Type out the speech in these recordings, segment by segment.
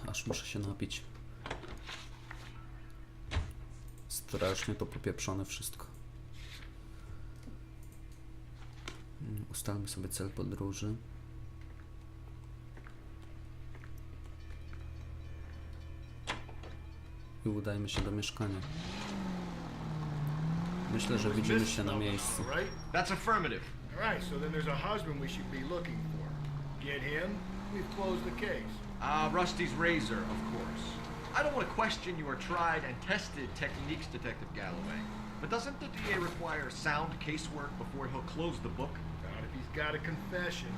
Aż muszę się napić. Strasznie to popieprzone wszystko. Ustalmy sobie cel podróży. I udajmy się do mieszkania. Myślę, że widzimy się na miejscu. That's affirmative. All right, so then there's a husband we should be looking for. Get him, we've closed the case. Rusty's razor, of course. I don't want to question your tried and tested techniques, Detective Galloway. But doesn't the DA require sound casework before he'll close the book? Not if he's got a confession.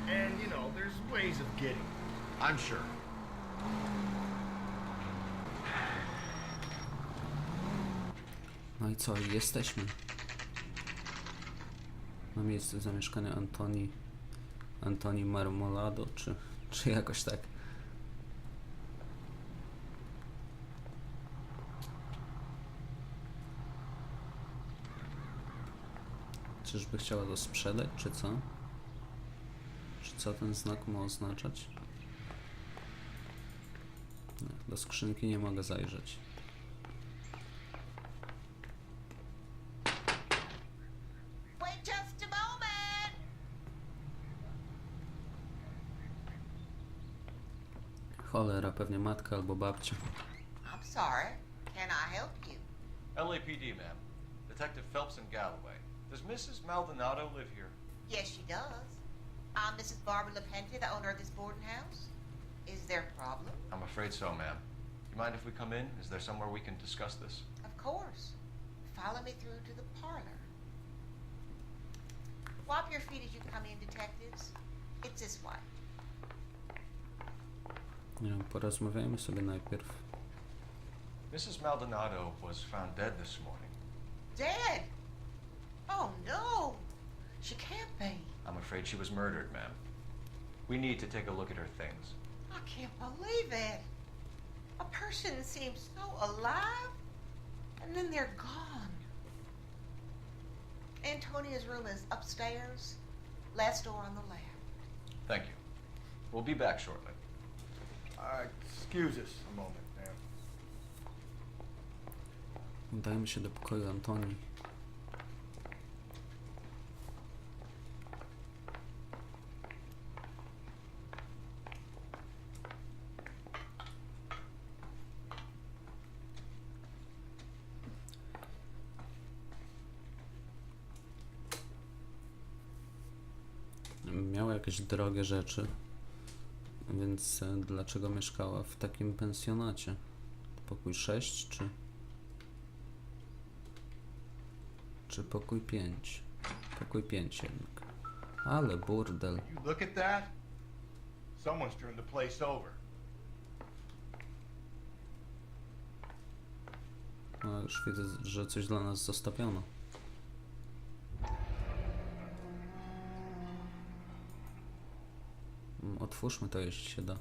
And, you know, there's ways of getting it. I'm sure. No i co? Jesteśmy. Na miejscu zamieszkania Antoni Marmolado, czy jakoś tak. Czyżby chciała to sprzedać, czy co? Czy co ten znak ma oznaczać? Nie, do skrzynki nie mogę zajrzeć. Cholera, pewnie matka albo babcia. I'm sorry. Can I help you? LAPD, ma'am. Detective Phelps and Galloway. Does Mrs. Maldonado live here? Yes, she does. I'm Mrs. Barbara LaPente, the owner of this boarding house. Is there a problem? I'm afraid so, ma'am. You mind if we come in? Is there somewhere we can discuss this? Of course. Follow me through to the parlor. Wipe your feet as you come in, detectives. It's this way. Nie wiem, porozmawiajmy sobie najpierw. Mrs. Maldonado was found dead this morning. Dead? Oh, no. She can't be. I'm afraid she was murdered, ma'am. We need to take a look at her things. I can't believe it. A person seems so alive, and then they're gone. Antonia's room is upstairs, last door on the left. Thank you. We'll be back shortly. Excuse us a moment, ma'am. Udajmy się do pokoju Antonii. Miała jakieś drogie rzeczy, więc dlaczego mieszkała w takim pensjonacie? Pokój 6 czy pokój 5? Pokój 5 jednak. Ale burdel. You look at that? Someone's turned the place over. No, już widzę, że coś dla nas zostawiono. Otwórzmy to, jeśli się da.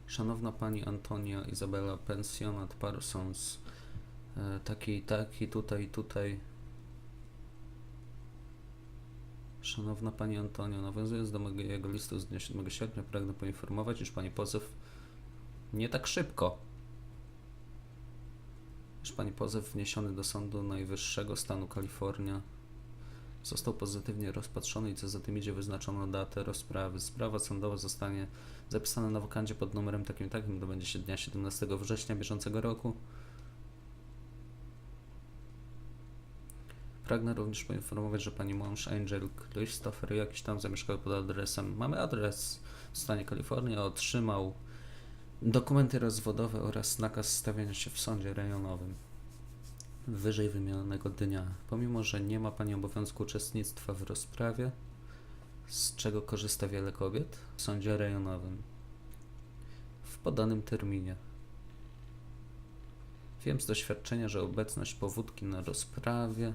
Szanowna pani Antonia Izabela, pensjonat Parsons. Taki i taki, tutaj. Szanowna pani Antonio, nawiązując do mojego listu z dnia 7 sierpnia, pragnę poinformować, iż pani pozew nie tak szybko. Iż pani pozew wniesiony do Sądu Najwyższego Stanu Kalifornia został pozytywnie rozpatrzony i co za tym idzie wyznaczono datę rozprawy. Sprawa sądowa zostanie zapisana na wokandzie pod numerem takim, to będzie się dnia 17 września bieżącego roku. Pragnę również poinformować, że pani mąż Angel Christopher jakiś tam zamieszkał pod adresem. Mamy adres w stanie Kalifornia, otrzymał dokumenty rozwodowe oraz nakaz stawiania się w sądzie rejonowym wyżej wymienionego dnia. Pomimo, że nie ma pani obowiązku uczestnictwa w rozprawie, z czego korzysta wiele kobiet, w sądzie rejonowym w podanym terminie. Wiem z doświadczenia, że obecność powódki na rozprawie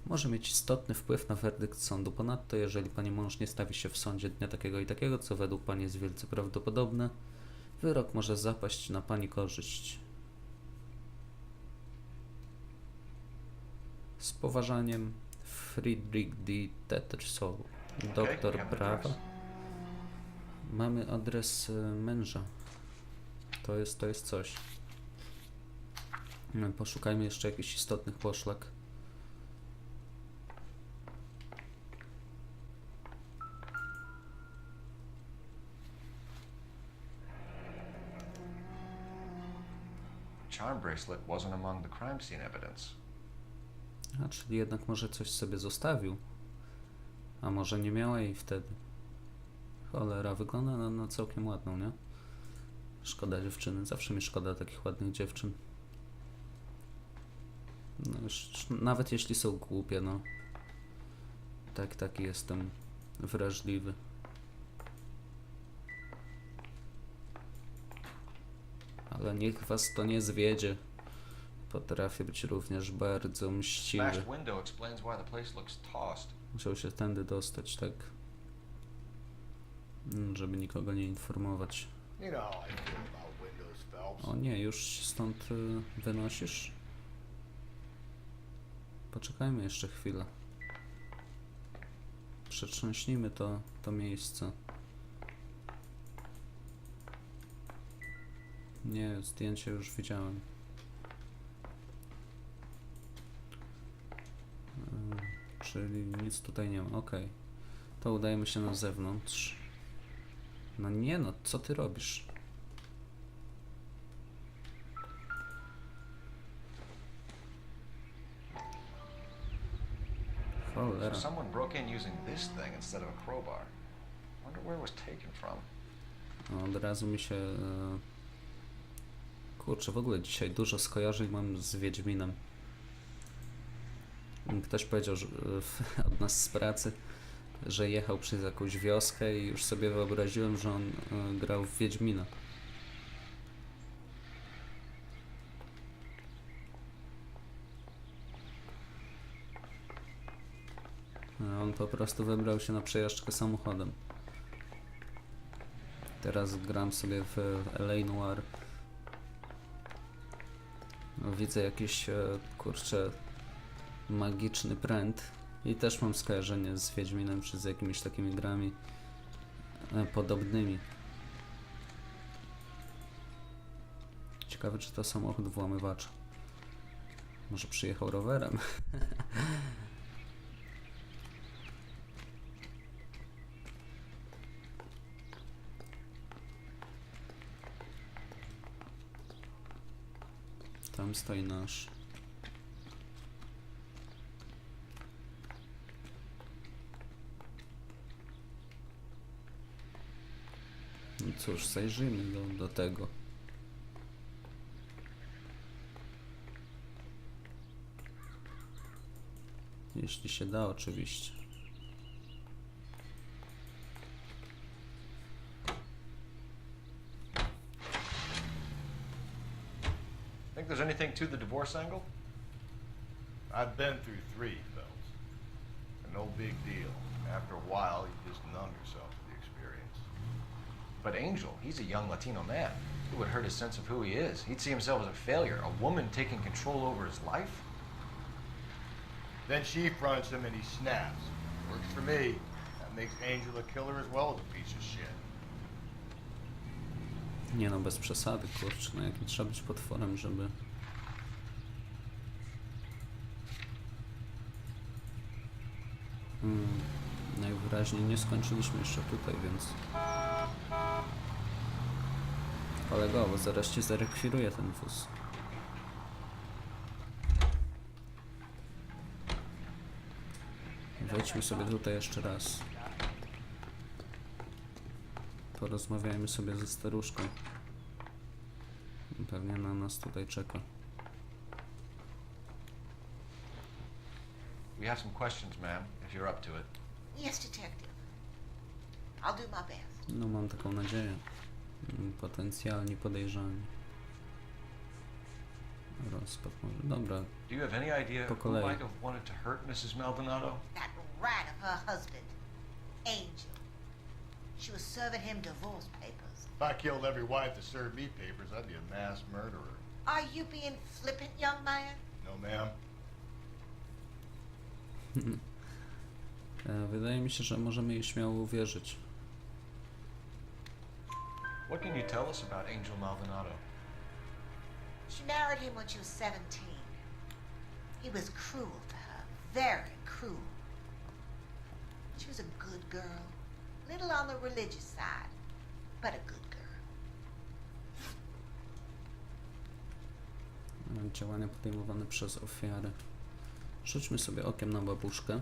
może mieć istotny wpływ na werdykt sądu. Ponadto, jeżeli pani mąż nie stawi się w sądzie dnia takiego i takiego, co według pani jest wielce prawdopodobne, wyrok może zapaść na pani korzyść. Z poważaniem, Friedrich D. Tettersol, Okay, doktor we have an prawa. address. Mamy adres męża. To jest coś. Poszukajmy jeszcze jakichś istotnych poszlak. Charm bracelet wasn't among the crime scene evidence. A, czyli jednak może coś sobie zostawił. A może nie miała jej wtedy. Cholera, wygląda na całkiem ładną, nie? Szkoda dziewczyny. Zawsze mi szkoda takich ładnych dziewczyn. No już, nawet jeśli są głupie, no. Taki jestem wrażliwy. Ale niech was to nie zwiedzie. Potrafię być również bardzo mściwy. Smashed window explains why the place looks tossed. Musiał się tędy dostać, tak? Żeby nikogo nie informować. You know how I feel about windows, Phelps. O nie, już się stąd wynosisz? Poczekajmy jeszcze chwilę. Przetrząśnijmy to miejsce. Nie, zdjęcie już widziałem. Czyli nic tutaj nie ma, okej. To udajemy się na zewnątrz. No nie no, co ty robisz? So Cholera. someone broke in using this thing instead of a crowbar. Wonder where it was taken from. Od razu mi się... Kurczę, w ogóle dzisiaj dużo skojarzeń mam z Wiedźminem. Ktoś powiedział że, od nas z pracy, że jechał przez jakąś wioskę i już sobie wyobraziłem, że on grał w Wiedźmina. A on po prostu wybrał się na przejażdżkę samochodem. Teraz gram sobie w LA Noire. No, widzę jakiś, kurczę, magiczny pręt i też mam skojarzenie z Wiedźminem czy z jakimiś takimi grami podobnymi. Ciekawe, czy to samochód włamywacza. Może przyjechał rowerem? Tam stoi nasz. No cóż, zajrzyjmy do tego. Jeśli się da, oczywiście. Think there's anything to the divorce angle? I've been through 3, Phelps. And no big deal. After a while, you just numb yourself to the experience. But Angel, he's a young Latino man. It would hurt his sense of who he is. He'd see himself as a failure, a woman taking control over his life. Then she fronts him and he snaps. Works for me. That makes Angel a killer as well as a piece of shit. Nie no, bez przesady, kurczę, no jakim trzeba być potworem, żeby... Najwyraźniej nie skończyliśmy jeszcze tutaj, więc... Kolegowo, zaraz cię zarekwiruje ten wóz. Wejdźmy sobie tutaj jeszcze raz. Porozmawiajmy sobie ze staruszką. Pewnie na nas tutaj czeka. We have some questions, ma'am, if you're up to it. Yes, detective. I'll do my best. No mam taką nadzieję. Potencjalnie podejrzani. Rozpad może. Dobra, Do you have any idea Po who kolei. might have wanted to hurt Mrs. Maldonado? That rat of her husband, Angel. She was serving him divorce papers. If I killed every wife that served me papers, I'd be a mass murderer. Are you being flippant, young man? No, ma'am. Wydaje mi się, że możemy jej śmiało uwierzyć. What can you tell us about Angel Maldonado? She married him when she was 17. He was cruel to her, very cruel. She was a good girl, little on the religious side, but a good girl. Działania podejmowane przez ofiarę. Rzućmy sobie okiem na babuszkę.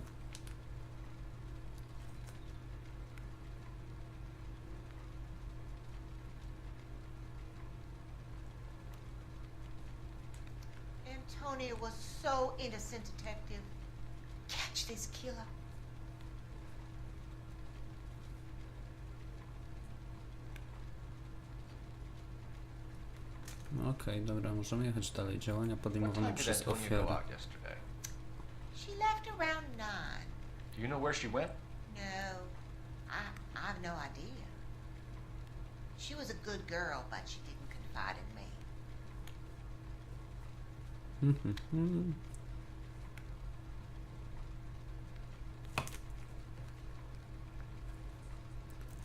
Antonia was so innocent, detective. Catch this killer. Okej, dobra, możemy jechać dalej. Działania What podejmowane time did przez Antonia go ofiarę. out yesterday? She left around 9. Do you know where she went? No, I have no idea. She was a good girl, but she didn't confide in me.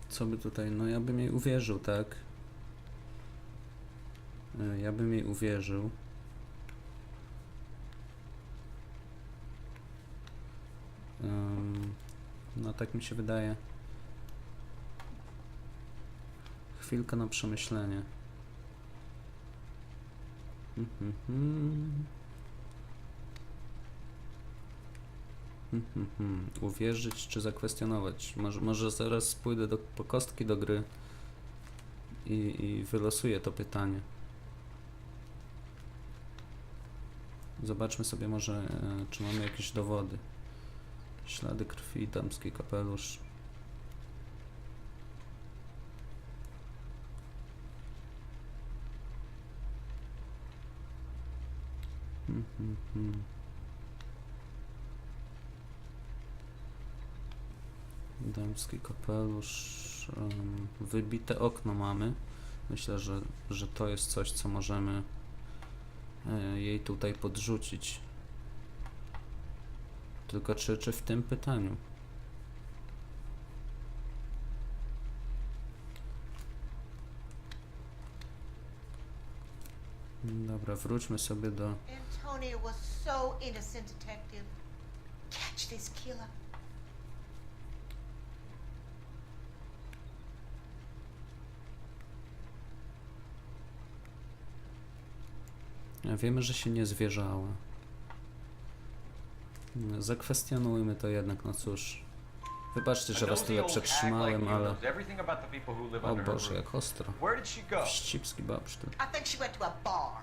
Co by tutaj? No ja bym jej uwierzył, tak? Ja bym jej uwierzył. No tak mi się wydaje. Chwilkę na przemyślenie. Uwierzyć czy zakwestionować? Może zaraz pójdę po kostki do gry i wylosuję to pytanie. Zobaczmy sobie może, czy mamy jakieś dowody. Ślady krwi, damski kapelusz. Damski kapelusz. Wybite okno mamy. Myślę, że to jest coś, co możemy jej tutaj podrzucić. Tylko czy w tym pytaniu? Dobra, wróćmy sobie do... Antonia was so innocent, detective. Catch this killer. Wiemy, że się nie zwierzała. Zakwestionujmy to jednak, no cóż. Wybaczcie, że was tyle przetrzymałem, ale... O Boże, jak ostro. Where did she go? Wścibski babsztyl. I think she went to a bar.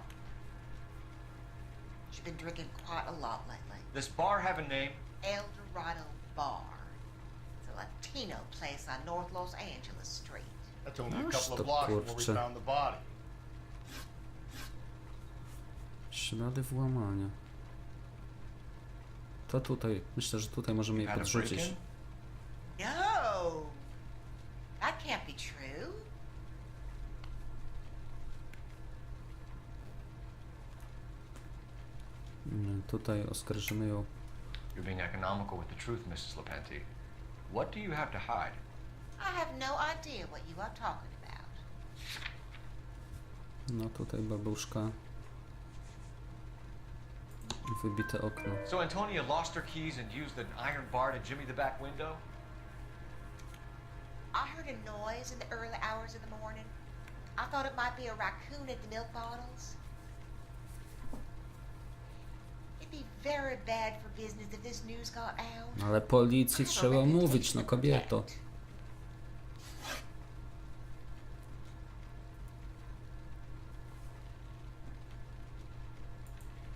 She's been drinking quite a lot lately. This bar have a name? El Dorado Bar. It's a Latino place on North Los Angeles Street. That's only a Noż couple to of blocks from where we kurczę. found the body. Ślady włamania. To tutaj, myślę, że tutaj możemy jej Had a podrzucić. break-in? No, that can't be true. Tutaj oskarżymy ją. You're being economical with the truth, Mrs. Lepenti. What do you have to hide? I have no idea what you are talking about. No tutaj babuszka. Wybite okno. So Antonia lost her keys and used an iron bar to jimmy the back window? I heard a noise in the early hours of the morning. I thought it might be a raccoon at the milk bottles. It'd be very bad for business if this news got out. Ale policji trzeba mówić, no kobieto.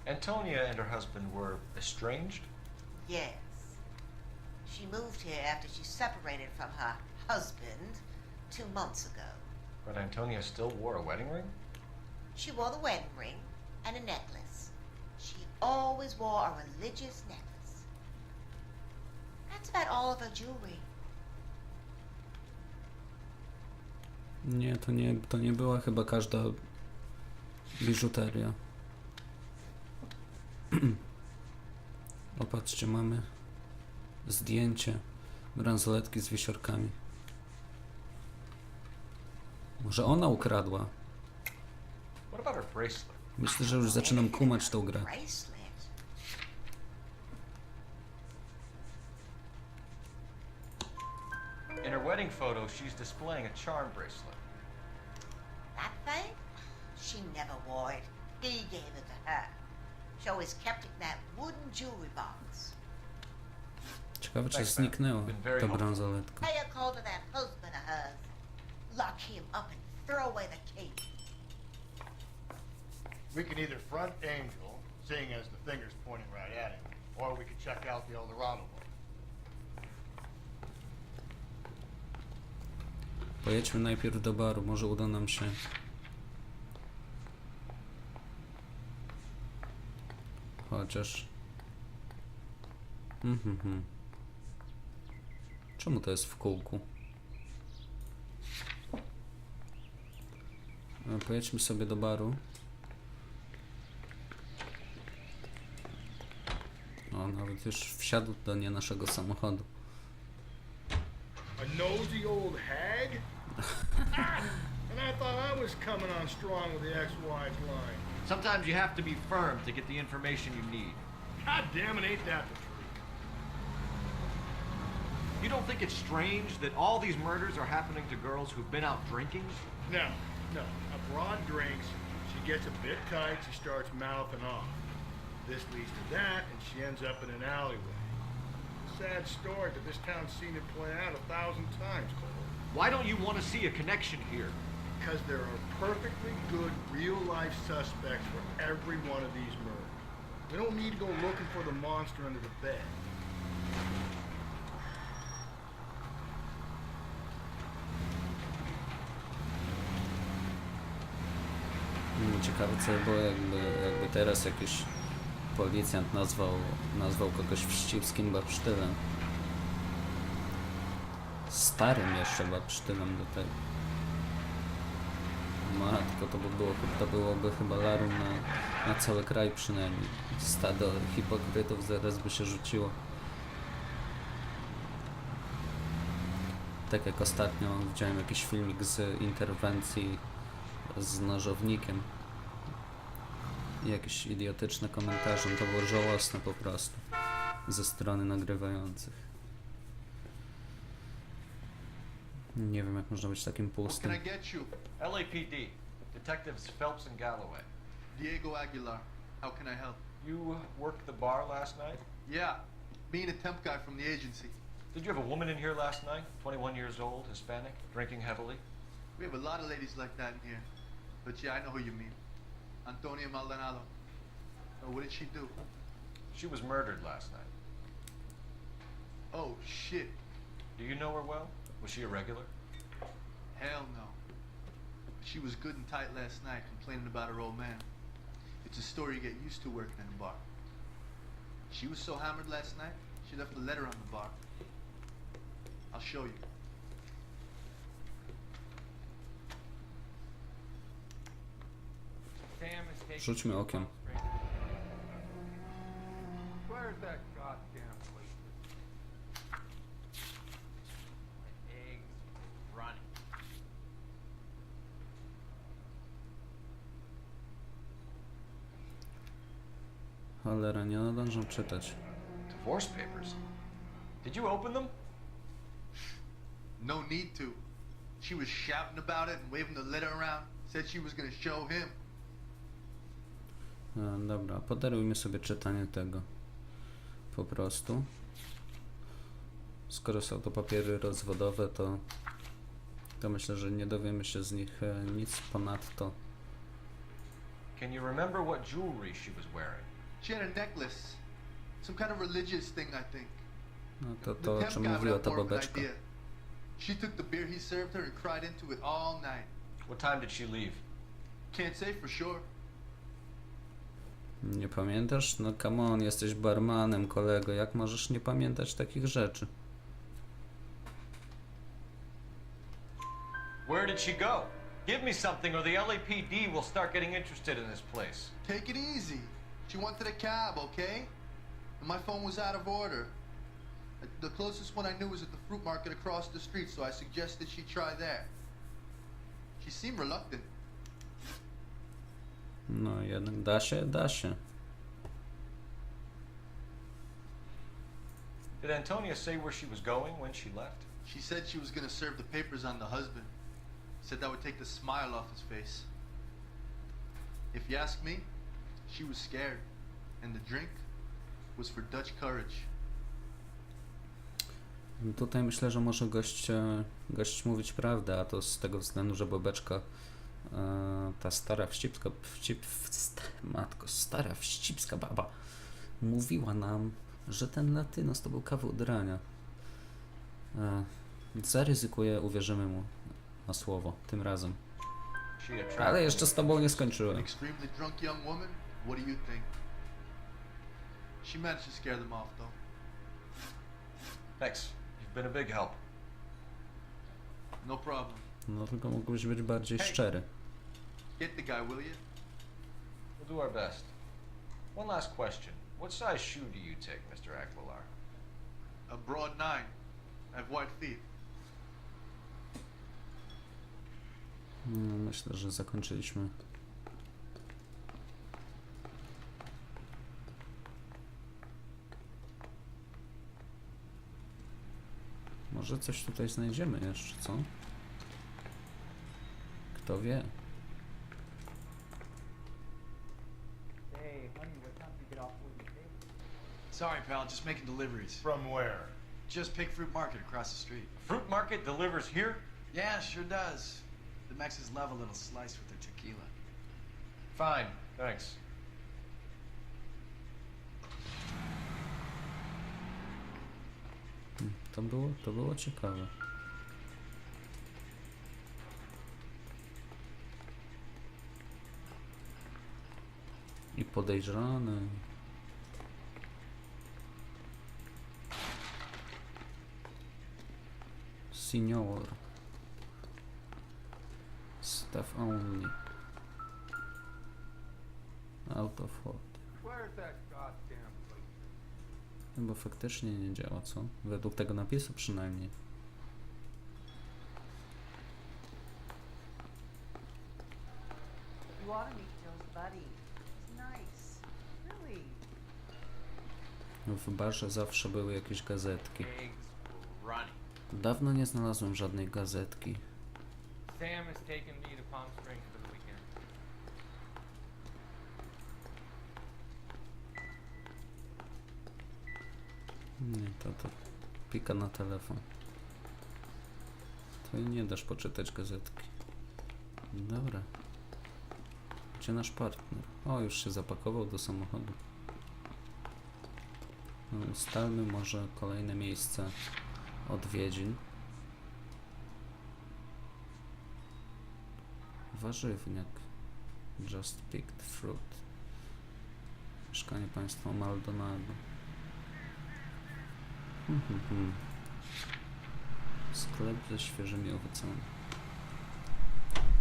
Antonia and her husband were estranged? Yes. She moved here after she separated from her husband 2 months ago. But Antonia still wore a wedding ring? She wore the wedding ring and a necklace. She always wore a religious necklace. That's about all of her jewelry. Nie, to nie była chyba każda biżuteria. Opatrzcie, mamy zdjęcie Bransoletki z wisiorkami. Może ona ukradła? What about her bracelet? Myślę, że już zaczynam kumać tą grę. Bracelet. In her wedding photo, she's displaying a charm bracelet. That thing? She never wore it. He gave it to her. She always kept it in that wooden jewelry box. Ciekawe, czy zniknęła ta bransoletka. Pay a call to that husband of hers. Lock him up and throw away the key. We can either front Angel, seeing as the finger's pointing right at him, or we could check out the Eldorado one. Pojedźmy najpierw do baru, może uda nam się. Chociaż... Czemu to jest w kółku? Pojedźmy sobie do baru. O, nawet już wsiadł do nie naszego samochodu. A nosy old hag? And I thought I was coming on strong with the ex-wife line. Sometimes you have to be firm to get the information you need. God damn it, ain't that the truth? You don't think it's strange that all these murders are happening to girls who've been out drinking? No, no. A broad drinks, she gets a bit tight, she starts mouthing off. This leads to that, and she ends up in an alleyway. Sad story, but this town's seen it play out 1,000 times, Cole. Why don't you want to see a connection here? Because there are perfectly good real-life suspects for every one of these murders. We don't need to go looking for the monster under the bed. Ciekawe, co by było, jakby teraz jakiś policjant nazwał kogoś Wścibskim babsztylem. Starym jeszcze babsztylem do tego. Matko, to byłoby chyba larum na cały kraj przynajmniej. Stado hipokrytów zaraz by się rzuciło. Tak jak ostatnio widziałem jakiś filmik z interwencji z nożownikiem. I jakieś idiotyczne komentarze, to było żałosne po prostu ze strony nagrywających. Nie wiem, jak można być takim What can pustym. I get you? LAPD, Detectives Phelps and Galloway. Diego Aguilar. How can I help? You worked the bar last night? Yeah, me and a temp guy from the agency. Did you have a woman in here last night? 21 years old, Hispanic, drinking heavily? We have a lot of ladies like that in here. But yeah, I know who you mean. Antonia Maldonado. Oh, what did she do? She was murdered last night. Oh, shit. Do you know her well? Was she a regular? Hell no. She was good and tight last night, complaining about her old man. It's a story you get used to working in a bar. She was so hammered last night, she left a letter on the bar. I'll show you. Rzućmy okiem. Where's that goddamn place? My eggs running. Cholera, nie nadążam czytać. Divorce papers. Did you open them? No need to. She was shouting about it and waving the letter around. Said she was gonna show him. Dobra, podarujmy sobie czytanie tego. Po prostu. Skoro są to papiery rozwodowe, to myślę, że nie dowiemy się z nich nic ponadto. Can you remember what jewelry she was wearing? She had a necklace. Some kind of religious thing, I think. No to The o temp czym guy mówiła would ta have more of an babeczka. idea. She took the beer he served her and cried into it all night. What time did she leave? Can't say for sure. Nie pamiętasz? No come on, jesteś barmanem, kolego. Jak możesz nie pamiętać takich rzeczy? Where did she go? Give me something or the LAPD will start getting interested in this place. Take it easy. She wanted a cab, okay? And my phone was out of order. The closest one I knew was at the fruit market across the street, so I suggested she try there. She seemed reluctant. No jednak da się, da się. Did Antonia say where she was going when she left? She said she was gonna serve the papers on the husband. Said that would take the smile off his face. If you ask me, she was scared. And the drink was for Dutch courage. Tutaj myślę, że może gość mówić prawdę, a to z tego względu, że Bobeczka, ta stara stara wścibska baba mówiła nam, że ten Latynos to był kawał drania. Zaryzykuję, uwierzymy mu na słowo tym razem. Ale jeszcze z tobą nie skończyłem. An extremely drunk young woman? What do you think? She managed to scare them off, though. Thanks. You've been a big help. No problem. No tylko mógłbyś być bardziej szczery. Get the guy, will you? We'll do our best. One last question. What size shoe do you take, Mr. Aquilar? A broad 9. I have white feet. No, myślę, że zakończyliśmy. Może coś tutaj znajdziemy jeszcze, co? Kto wie? Hey, honey, what time do you get off work today? Sorry, pal, just making deliveries. From where? Just Pig Fruit Market across the street. Fruit market delivers here? Yeah, sure does. The Mexicans love a little slice with their tequila. Fine, thanks. To było ciekawe. I podejrzany. Senior. Stuff only. Out of order. Where's that goddamn place? Chyba faktycznie nie działa, co? Według tego napisu przynajmniej. You ought to meet Joe's buddy. He's nice. Really. W barze zawsze były jakieś gazetki. Eggs running. Dawno nie znalazłem żadnej gazetki. Sam has taken me to Palm Springs for the weekend. Nie, to pika na telefon. To nie dasz poczytać gazetki. Dobra. Gdzie nasz partner? O, już się zapakował do samochodu. No, ustalmy może kolejne miejsce odwiedzin. Warzywniak. Just picked fruit. Mieszkanie państwa Maldonado. Sklep ze świeżymi owocami.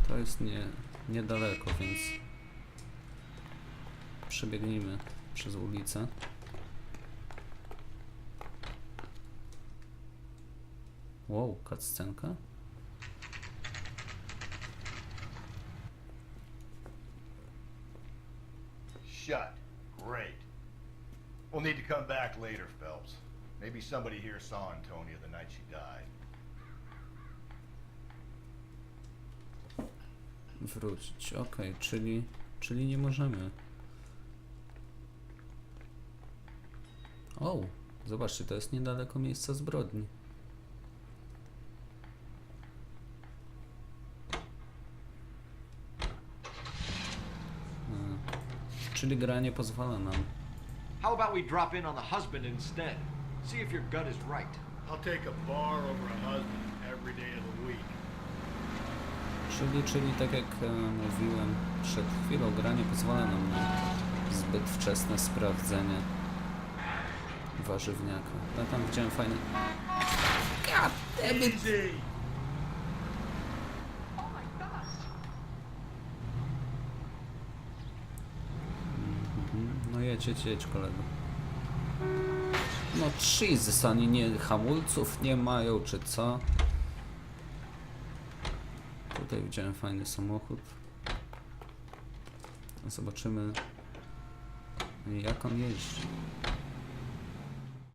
To jest niedaleko, więc przebiegnijmy przez ulicę. Wow, cutscenka? Shut. Great. We'll need to come back later, Phelps. Maybe somebody here saw Antonia the night she died. Wrócić. Okej, czyli nie możemy. O, zobaczcie, to jest niedaleko miejsca zbrodni. Czyli gra nie pozwala nam. How about we drop in on the husband instead? See if your gut is right. I'll take a bar over a husband every day of the week. Czyli tak jak mówiłem przed chwilą, gra nie pozwala nam na zbyt wczesne sprawdzenie warzywniaka. Ja tam widziałem fajny... God damn it! Easy! No jedź kolego. No Jesus, oni nie hamulców nie mają, czy co? Tutaj widziałem fajny samochód. Zobaczymy, jak on jeździ.